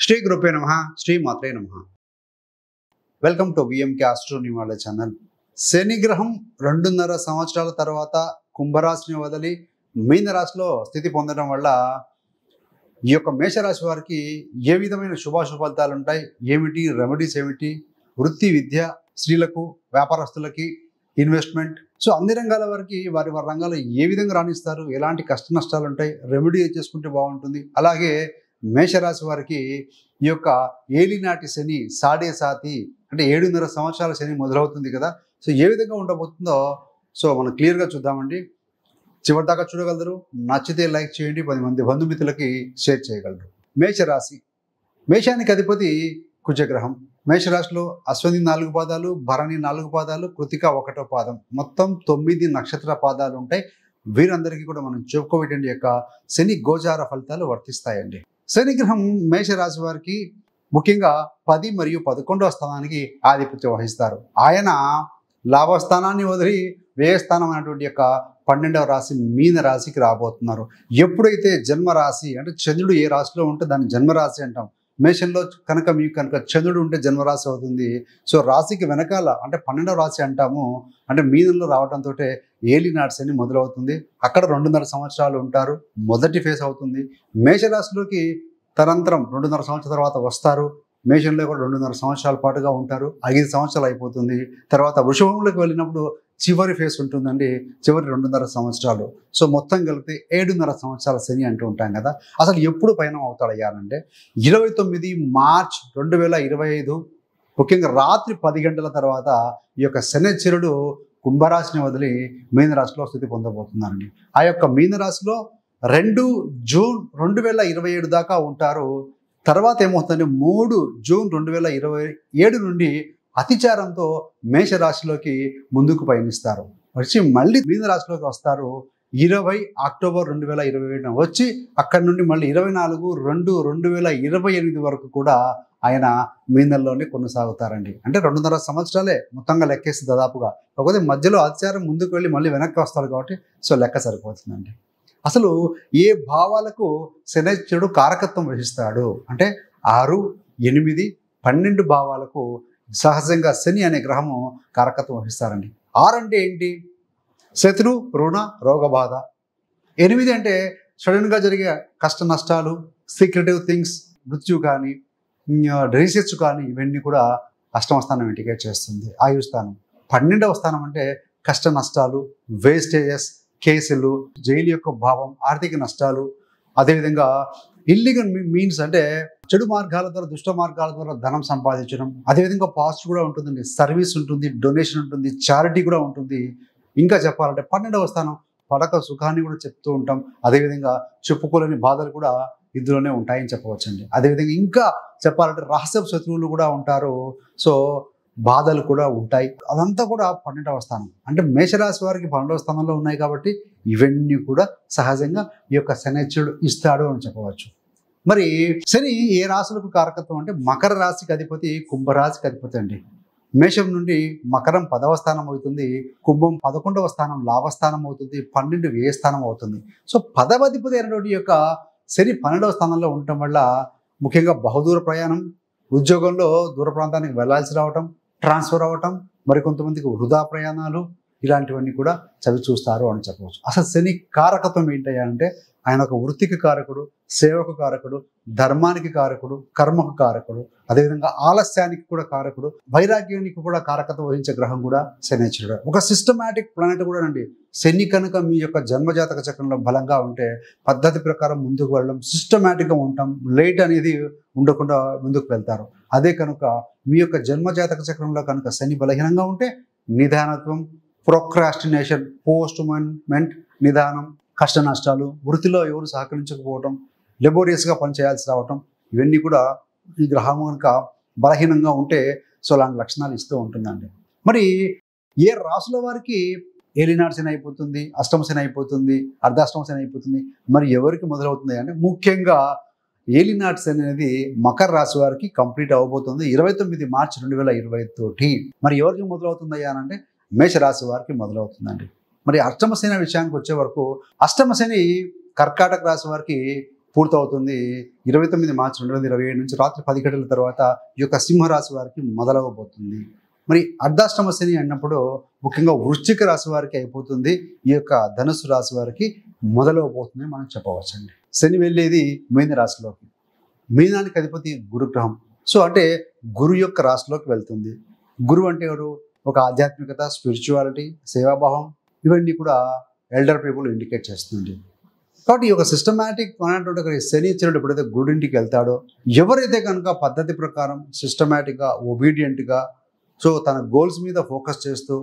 శ్రీ గురుపే నమః, శ్రీ మాత్రే నమః. వెల్కమ్ టు విఎంకే ఆస్ట్రోనిమాల ఛానల్. శని గ్రహం 2.5 సంవత్సరాల తర్వాత కుంభరాశిని వదిలి మీనరాశిలో స్థితి పొందడం వల్ల ఈ యొక్క మేషరాశి వారికి ఏ విధమైన శుభాశుభ ఫలితాలు ఉంటాయి, ఏమిటి రెమెడీస్, ఏమిటి వృత్తి విద్య, స్త్రీలకు, వ్యాపారస్తులకి, ఇన్వెస్ట్మెంట్, సో అన్ని రంగాల వారికి వారి వారి రంగాల్లో ఏ విధంగా రాణిస్తారు, ఎలాంటి కష్ట నష్టాలు ఉంటాయి, రెమెడీ చేసుకుంటే బాగుంటుంది. అలాగే మేషరాశి వారికి ఈ యొక్క ఏలినాటి శని సాడే సాతి అంటే 7.5 సంవత్సరాల శని మొదలవుతుంది కదా. సో ఏ విధంగా ఉండబోతుందో సో మనం క్లియర్గా చూద్దామండి. చివరిదాకా చూడగలరు. నచ్చితే లైక్ చేయండి, 10 మంది బంధుమిత్రులకి షేర్ చేయగలరు. మేషరాశి, మేషానికి అధిపతి కుజగ్రహం. మేషరాశిలో అశ్వని 4 పాదాలు, భరణి 4 పాదాలు, కృతిక 1వ పాదం, మొత్తం 9 నక్షత్ర పాదాలు ఉంటాయి. వీరందరికీ కూడా మనం చెప్పుకోబెట్టిన యొక్క శని గోచార ఫలితాలు వర్తిస్తాయండి. శని గ్రహం మేషరాశి వారికి ముఖ్యంగా 10 మరియు 11వ స్థానానికి ఆధిపత్యం వహిస్తారు. ఆయన లాభస్థానాన్ని వదిలి వ్యయస్థానం అనేటువంటి యొక్క 12వ రాశి మీన రాశికి రాబోతున్నారు. ఎప్పుడైతే జన్మరాశి అంటే చంద్రుడు ఏ రాశిలో ఉంటే దాన్ని జన్మరాశి అంటాం. మేషంలో కనుక మీకు కనుక చంద్రుడు ఉంటే జన్మరాశి అవుతుంది. సో రాశికి వెనకాల అంటే 12వ రాశి అంటాము. అంటే మీనంలో రావడంతో ఏలినాటి శని మొదలవుతుంది. అక్కడ 2.5 సంవత్సరాలు ఉంటారు. మొదటి ఫేజ్ అవుతుంది. మేషరాశిలోకి తరంతరం 2.5 సంవత్సరాల తర్వాత వస్తారు. మేషంలో కూడా 2.5 సంవత్సరాల పాటుగా ఉంటారు. 5 సంవత్సరాలు అయిపోతుంది. తర్వాత వృషభంలోకి వెళ్ళినప్పుడు చివరి ఫేజ్ ఉంటుందండి. చివరి 2.5 సంవత్సరాలు. సో మొత్తం కలిపితే 7.5 సంవత్సరాల శని అంటూ ఉంటాం కదా. అసలు ఎప్పుడు పయనం అవుతాడు అయ్యానంటే 29 మార్చ్ 2025 ముఖ్యంగా రాత్రి 10 గంటల తర్వాత ఈ యొక్క శనిశ్చరుడు కుంభరాశిని వదిలి మీనరాశిలో స్థితి పొందబోతున్నారండి. ఆ యొక్క మీనరాశిలో 2 జూన్ 2027 దాకా ఉంటారు. తర్వాత ఏమవుతుందంటే 3 జూన్ 2027 నుండి అతిచారంతో మేషరాశిలోకి ముందుకు పయనిస్తారు. వచ్చి మళ్ళీ మీనరాశిలోకి వస్తారు 20 అక్టోబర్ 2027 వచ్చి అక్కడి నుండి మళ్ళీ 24/2/2028 వరకు కూడా ఆయన మీనల్లోనే కొనసాగుతారండి. అంటే 2.5 సంవత్సరాలే మొత్తంగా లెక్కేసి దాదాపుగా. కాకపోతే మధ్యలో అతిచారం ముందుకు వెళ్ళి మళ్ళీ వెనక్కి వస్తారు కాబట్టి సో లెక్క సరిపోతుందండి. అసలు ఏ భావాలకు శనిశ్చరుడు కారకత్వం వహిస్తాడు అంటే 6, 8, 12 భావాలకు సహజంగా శని అనే గ్రహము కారకత్వం వహిస్తారండి. 6 అంటే ఏంటి? శత్రు, రుణ, రోగ బాధ. 8 అంటే సడన్గా జరిగే కష్ట నష్టాలు, సీక్రెటివ్ థింగ్స్, మృత్యు కానీ, రీసెర్చ్ కానీ ఇవన్నీ కూడా అష్టమ స్థానం ఇండికేట్ చేస్తుంది. ఆయుస్థానం. 12వ స్థానం అంటే కష్ట నష్టాలు, వేస్టేజెస్, కేసులు, జైలు యొక్క భావం, ఆర్థిక నష్టాలు, అదేవిధంగా ఇల్లీగల్ మీన్స్ అంటే చెడు మార్గాల ద్వారా, దుష్ట మార్గాల ద్వారా ధనం సంపాదించడం. అదేవిధంగా పాజిటివ్ కూడా ఉంటుందండి. సర్వీస్ ఉంటుంది, డొనేషన్ ఉంటుంది, చారిటీ కూడా ఉంటుంది. ఇంకా చెప్పాలంటే 12వ స్థానం పడక సుఖాన్ని కూడా చెప్తూ ఉంటాం. అదేవిధంగా చెప్పుకోలేని బాధలు కూడా ఇందులోనే ఉంటాయని చెప్పవచ్చండి. అదేవిధంగా ఇంకా చెప్పాలంటే రహస్య శత్రువులు కూడా ఉంటారు. సో బాధలు కూడా ఉంటాయి. అదంతా కూడా 12వ స్థానం. అంటే మేషరాశి వారికి 12వ స్థానంలో ఉన్నాయి కాబట్టి ఇవన్నీ కూడా సహజంగా ఈ యొక్క శనిశ్చరుడు ఇస్తాడు అని చెప్పవచ్చు. మరి శని ఏ రాశులకు కారకత్వం అంటే మకర రాశికి అధిపతి, కుంభరాశికి అధిపతి అండి. మేషం నుండి మకరం 10వ స్థానం అవుతుంది, కుంభం 11వ స్థానం లాభస్థానం అవుతుంది, 12 వ్యయస్థానం అవుతుంది. సో 10వ అధిపతి అయినటువంటి యొక్క శని 12వ స్థానంలో ఉండటం వల్ల ముఖ్యంగా బహుదూర ప్రయాణం, ఉద్యోగంలో దూర ప్రాంతానికి వెళ్లాల్సి రావటం, ట్రాన్స్ఫర్ అవ్వటం, మరికొంతమందికి వృధా ప్రయాణాలు, ఇలాంటివన్నీ కూడా చవి చూస్తారు అని చెప్పవచ్చు. అసలు శని కారకత్వం ఏంటయ్యా అంటే ఆయన ఒక వృత్తికి కారకుడు, సేవకు కారకుడు, ధర్మానికి కారకుడు, కర్మకు కారకుడు, అదేవిధంగా ఆలస్యానికి కూడా కారకుడు, వైరాగ్యానికి కూడా కారకత్వం వహించే గ్రహం కూడా శనిశ్చరుడు. ఒక సిస్టమాటిక్ ప్లానెట్ కూడా అండి. శని కనుక మీ యొక్క జన్మజాతక చక్రంలో బలంగా ఉంటే పద్ధతి ప్రకారం ముందుకు వెళ్ళడం, సిస్టమాటిక్గా ఉంటాం, లేట్ అనేది ఉండకుండా ముందుకు వెళ్తారు. అదే కనుక మీ యొక్క జన్మజాతక చక్రంలో కనుక శని బలహీనంగా ఉంటే నిదానత్వం, ప్రొక్రాస్టినేషన్, పోస్ట్పోన్మెంట్, నిదానం, కష్ట నష్టాలు, వృత్తిలో ఎవరు సహకరించకపోవటం, లెబోరియస్గా పనిచేయాల్సి రావటం, ఇవన్నీ కూడా ఈ గ్రహం కనుక బలహీనంగా ఉంటే సో అలాంటి లక్షణాలు ఇస్తూ ఉంటుందండి. మరి ఏ రాశుల వారికి ఏలినాటి శని అయిపోతుంది, అష్టమ శని అయిపోతుంది, అర్ధాష్టమ శని అయిపోతుంది, మరి ఎవరికి మొదలవుతుంది అంటే ముఖ్యంగా ఏలినాటి శని అనేది మకర రాశి వారికి కంప్లీట్ అవ్వబోతుంది 29 మార్చి 2025 తోటి. మరి ఎవరికి మొదలవుతుంది అయ్యానంటే మేషరాశి వారికి మొదలవుతుందండి. మరి అష్టమ శని విషయానికి వచ్చే వరకు అష్టమ శని కర్కాటక రాశి వారికి పూర్తవుతుంది 29 మార్చి 2027 నుంచి రాత్రి 10 గంటల తర్వాత ఈ యొక్క సింహరాశి వారికి మొదలవబోతుంది. మరి అర్ధాష్టమ శని అన్నప్పుడు ముఖ్యంగా వృశ్చిక రాశి వారికి అయిపోతుంది, ఈ యొక్క ధనుసు రాశి వారికి మొదలవబోతుంది మనం చెప్పవచ్చండి. శని వెళ్ళేది మీన రాశిలోకి, మీనానికి అధిపతి గురుగ్రహం. సో అంటే గురు యొక్క రాశిలోకి వెళ్తుంది. గురువు అంటే ఎవరు? ఒక ఆధ్యాత్మికత, స్పిరిచువాలిటీ, సేవాభావం, ఇవన్నీ కూడా ఎల్డర్ పీపుల్ ఇండికేట్ చేస్తుంది. కాబట్టి ఈ యొక్క సిస్టమేటిక్ అనేటువంటి ఒక శని ఇచ్చినప్పుడు ఎప్పుడైతే గురుడింటికి వెళ్తాడో, ఎవరైతే కనుక పద్ధతి ప్రకారం సిస్టమేటిక్గా, ఒబీడియంట్గా, సో తన గోల్స్ మీద ఫోకస్ చేస్తూ,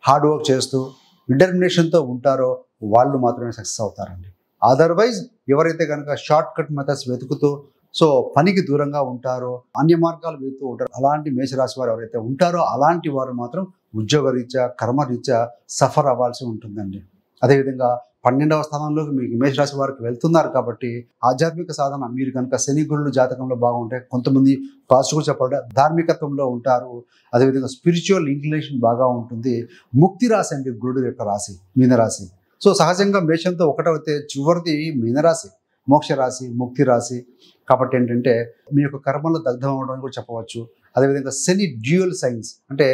హార్డ్ వర్క్ చేస్తూ, డిటర్మినేషన్తో ఉంటారో వాళ్ళు మాత్రమే సక్సెస్ అవుతారండి. అదర్వైజ్ ఎవరైతే కనుక షార్ట్ కట్ మెథడ్స్ వెతుకుతూ, సో పనికి దూరంగా ఉంటారో, అన్య మార్గాలు వెతుకుతూ ఉంటారో, అలాంటి మేషరాశి వారు ఎవరైతే ఉంటారో అలాంటి వారు మాత్రం ఉద్యోగ రీత్యా, కర్మరీత్యా సఫర్ అవ్వాల్సి ఉంటుందండి. అదేవిధంగా 12వ స్థానంలోకి మీకు మేషరాశి వారికి వెళ్తున్నారు కాబట్టి ఆధ్యాత్మిక సాధన మీరు కనుక శని గురులు జాతకంలో బాగుంటే, కొంతమంది పాజిటివ్గా చెప్పాలంటే ధార్మికత్వంలో ఉంటారు, అదేవిధంగా స్పిరిచువల్ ఇంక్లినేషన్ బాగా ఉంటుంది. ముక్తి రాశి అండి గురుడు యొక్క రాశి మీనరాశి. సో సహజంగా మేషంతో ఒకటైతే చివరిది మీనరాశి, మోక్ష రాశి, ముక్తి రాశి. కాబట్టి ఏంటంటే మీ యొక్క కర్మలో దగ్ధం అవ్వడం కూడా చెప్పవచ్చు. అదేవిధంగా శని డ్యూయల్ సైన్స్ అంటే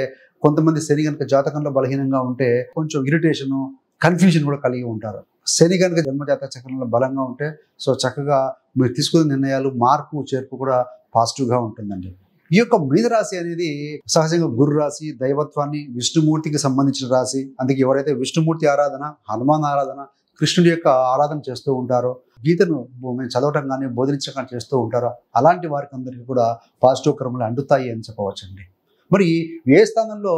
కొంతమంది శని కనుక జాతకంలో బలహీనంగా ఉంటే కొంచెం ఇరిటేషను, కన్ఫ్యూజన్ కూడా కలిగి ఉంటారు. శని కనుక జన్మజాతక చక్రంలో బలంగా ఉంటే సో చక్కగా మీరు తీసుకునే నిర్ణయాలు, మార్పు చేర్పు కూడా పాజిటివ్గా ఉంటుందండి. ఈ యొక్క మీనరాశి అనేది సహజంగా గురు రాశి, దైవత్వాన్ని, విష్ణుమూర్తికి సంబంధించిన రాశి. అందుకే ఎవరైతే విష్ణుమూర్తి ఆరాధన, హనుమాన్ ఆరాధన, కృష్ణుడి యొక్క ఆరాధన చేస్తూ ఉంటారో, గీతను మేము చదవటం కానీ బోధించడం కానీ చేస్తూ ఉంటారో అలాంటి వారికి అందరికీ కూడా పాజిటివ్ కర్మలు అంటుతాయి అని చెప్పవచ్చండి. మరి ఏ స్థానంలో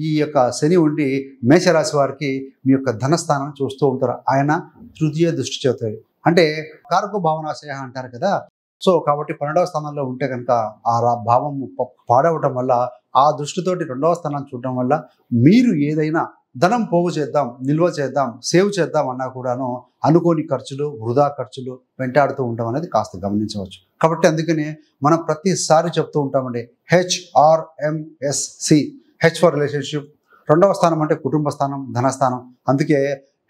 ఈ యొక్క శని ఉండి మేషరాశి వారికి మీ యొక్క ధనస్థానం చూస్తూ ఉంటారు. ఆయన తృతీయ దృష్టి చేస్తారు, అంటే కారక భావనాశయ అంటారు కదా. సో కాబట్టి 12వ స్థానంలో ఉంటే కనుక ఆ భావం పాడవటం వల్ల, ఆ దృష్టితోటి 2వ స్థానాన్ని చూడటం వల్ల మీరు ఏదైనా ధనం పోగు చేద్దాం, నిల్వ చేద్దాం, సేవ్ చేద్దాం అన్నా కూడాను అనుకోని ఖర్చులు, వృధా ఖర్చులు వెంటాడుతూ ఉంటాం అనేది కాస్త గమనించవచ్చు. కాబట్టి అందుకనే మనం ప్రతిసారి చెప్తూ ఉంటామండి, HRMSC, హెచ్ ఫర్ రిలేషన్షిప్, 2వ స్థానం అంటే కుటుంబ స్థానం, ధనస్థానం. అందుకే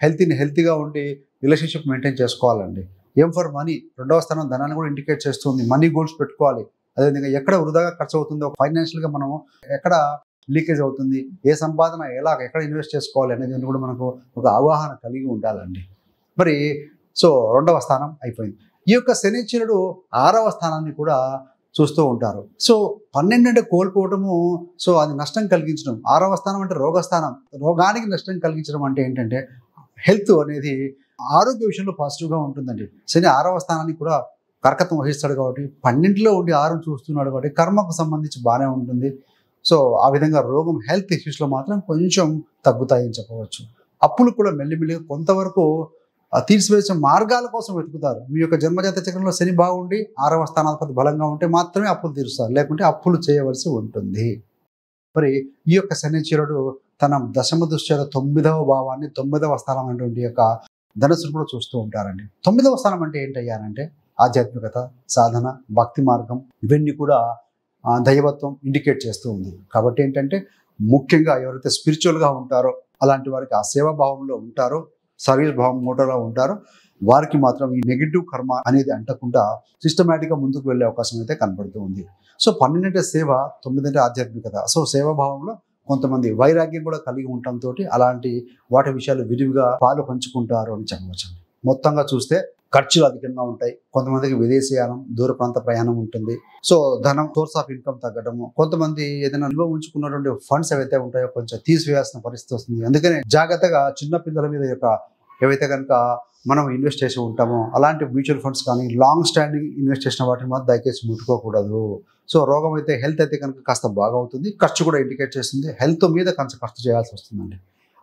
హెల్తీగా ఉండి రిలేషన్షిప్ మెయింటైన్ చేసుకోవాలండి. ఎం ఫర్ మనీ, 2వ స్థానం ధనాన్ని కూడా ఇండికేట్ చేస్తుంది. మనీ గోల్స్ పెట్టుకోవాలి. అదేవిధంగా ఎక్కడ వృధాగా ఖర్చు అవుతుందో, ఫైనాన్షియల్గా మనం ఎక్కడ లీకేజ్ అవుతుంది, ఏ సంపాదన ఎక్కడ ఇన్వెస్ట్ చేసుకోవాలి అనేది కూడా మనకు ఒక అవగాహన కలిగి ఉండాలండి. మరి సో 2వ స్థానం అయిపోయింది. ఈ యొక్క శనిశ్చరుడు 6వ స్థానాన్ని కూడా చూస్తూ ఉంటారు. సో 12 అంటే కోల్పోవటము, సో అది నష్టం కలిగించడం. 6వ స్థానం అంటే రోగస్థానం, రోగానికి నష్టం కలిగించడం అంటే ఏంటంటే హెల్త్ అనేది ఆరోగ్య విషయంలో పాజిటివ్గా ఉంటుందండి. శని 6వ స్థానాన్ని కూడా కర్కత్వం వహిస్తాడు కాబట్టి 12లో ఉండి 6 చూస్తున్నాడు కాబట్టి కర్మకు సంబంధించి బాగానే ఉంటుంది. సో ఆ విధంగా రోగం, హెల్త్ ఇష్యూస్లో మాత్రం కొంచెం తగ్గుతాయని చెప్పవచ్చు. అప్పులు కూడా మెల్లిమెల్లిగా కొంతవరకు తీర్చివేసే మార్గాల కోసం వెతుకుతారు. మీ యొక్క జన్మజాత చక్రంలో శని బాగుండి 6వ స్థానాధిపతి బలంగా ఉంటే మాత్రమే అప్పులు తీరుస్తారు, లేకుంటే అప్పులు చేయవలసి ఉంటుంది. మరి ఈ యొక్క శనిశ్చరుడు తన దశమ దృష్ట్యా 9వ భావాన్ని, 9వ స్థానం అనేటువంటి యొక్క ధనుసును కూడా చూస్తూ ఉంటారండి. 9వ స్థానం అంటే ఏంటయ్యానంటే ఆధ్యాత్మికత, సాధన, భక్తి మార్గం, ఇవన్నీ కూడా దైవత్వం ఇండికేట్ చేస్తూ ఉంది. కాబట్టి ఏంటంటే ముఖ్యంగా ఎవరైతే స్పిరిచువల్గా ఉంటారో అలాంటి వారికి, ఆ సేవా భావంలో ఉంటారో, సర్వీస్ భావం మోటోలో ఉంటారో వారికి మాత్రం ఈ నెగిటివ్ కర్మ అనేది అంటకుండా సిస్టమేటిక్గా ముందుకు వెళ్ళే అవకాశం అయితే కనబడుతూ ఉంది. సో 12 అంటే సేవ, 9 అంటే ఆధ్యాత్మికత. సో సేవా భావంలో కొంతమంది వైరాగ్యం కూడా కలిగి ఉండటంతో అలాంటి వాటి విషయాలు విరివిగా పాలు పంచుకుంటారు అని చెప్పవచ్చు. మొత్తంగా చూస్తే ఖర్చులు అధికంగా ఉంటాయి. కొంతమందికి విదేశీయానం, దూర ప్రాంత ప్రయాణం ఉంటుంది. సో ధనం, సోర్స్ ఆఫ్ ఇన్కమ్ తగ్గడము, కొంతమంది ఏదైనా నిల్వ ఉంచుకున్నటువంటి ఫండ్స్ ఏవైతే ఉంటాయో కొంచెం తీసివేయాల్సిన పరిస్థితి వస్తుంది. అందుకనే జాగ్రత్తగా చిన్న పిల్లల మీద యొక్క ఏవైతే కనుక మనం ఇన్వెస్ట్ చేసి ఉంటామో అలాంటి మ్యూచువల్ ఫండ్స్ కానీ లాంగ్ స్టాండింగ్ ఇన్వెస్ట్ చేసిన వాటిని మాత్రం దయచేసి ముట్టుకోకూడదు. సో రోగం అయితే, హెల్త్ అయితే కనుక కాస్త బాగా అవుతుంది, ఖర్చు కూడా ఇండికేట్ చేస్తుంది. హెల్త్ మీద కొంచెం ఖర్చు చేయాల్సి వస్తుందండి.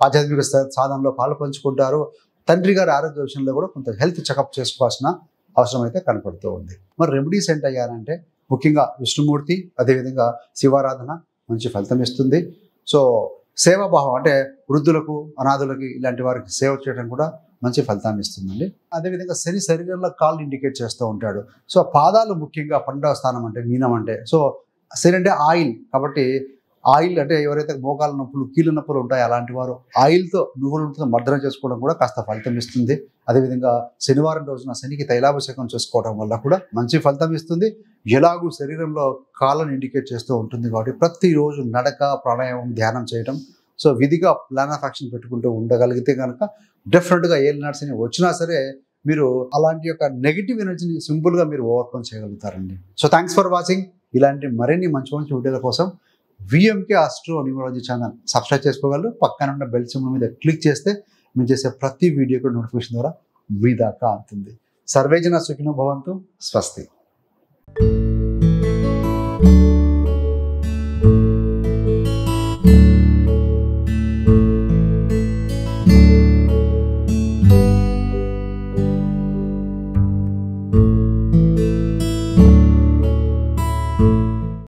ఆధ్యాత్మిక సాధనలో పాలు పంచుకుంటారు. తండ్రి గారి ఆరోగ్య విషయంలో కూడా కొంత హెల్త్ చెకప్ చేసుకోవాల్సిన అవసరం అయితే కనపడుతూ ఉంది. మరి రెమెడీస్ ఏంటయ్యారంటే ముఖ్యంగా విష్ణుమూర్తి, అదేవిధంగా శివారాధన మంచి ఫలితం ఇస్తుంది. సో సేవాభావం అంటే వృద్ధులకు, అనాథులకి, ఇలాంటి వారికి సేవ చేయడం కూడా మంచి ఫలితాన్ని ఇస్తుందండి. అదేవిధంగా శని శరీరంలో కాళ్ళు ఇండికేట్ చేస్తూ ఉంటాడు. సో పాదాలు ముఖ్యంగా 12వ స్థానం అంటే మీనం అంటే, సో శని అంటే ఆయిల్ కాబట్టి ఆయిల్ అంటే ఎవరైతే మోకాల నొప్పులు కీళ్ళ నొప్పులు ఉంటాయో అలాంటి వారు ఆయిల్తో నువ్వులతో మర్దన చేసుకోవడం కూడా కాస్త ఫలితం ఇస్తుంది. అదేవిధంగా శనివారం రోజున శనికి తైలాభిషేకం చేసుకోవడం వల్ల కూడా మంచి ఫలితం ఇస్తుంది. ఎలాగూ శరీరంలో కాళ్ళను ఇండికేట్ చేస్తూ ఉంటుంది కాబట్టి ప్రతిరోజు నడక, ప్రాణాయామం, ధ్యానం చేయడం, సో విధిగా ప్లాన్ ఆఫ్ యాక్షన్ పెట్టుకుంటూ ఉండగలిగితే కనుక డెఫినెట్గా ఏలినాటి శని వచ్చినా సరే మీరు అలాంటి యొక్క నెగిటివ్ ఎనర్జీని సింపుల్గా మీరు ఓవర్కమ్ చేయగలుగుతారండి. So thanks for watching. ఇలాంటి మరిన్ని మంచి మంచి వీడియోల కోసం VMK astro numerology channel subscribe చేసుకోగలరు. పక్కన ఉన్న బెల్ సింబల్ మీద క్లిక్ చేస్తే మేము చేసే ప్రతి వీడియో కూడా నోటిఫికేషన్ ద్వారా మీ దాకా అందుతుంది. సర్వేజన సుఖినో భవంతు. స్వస్తి.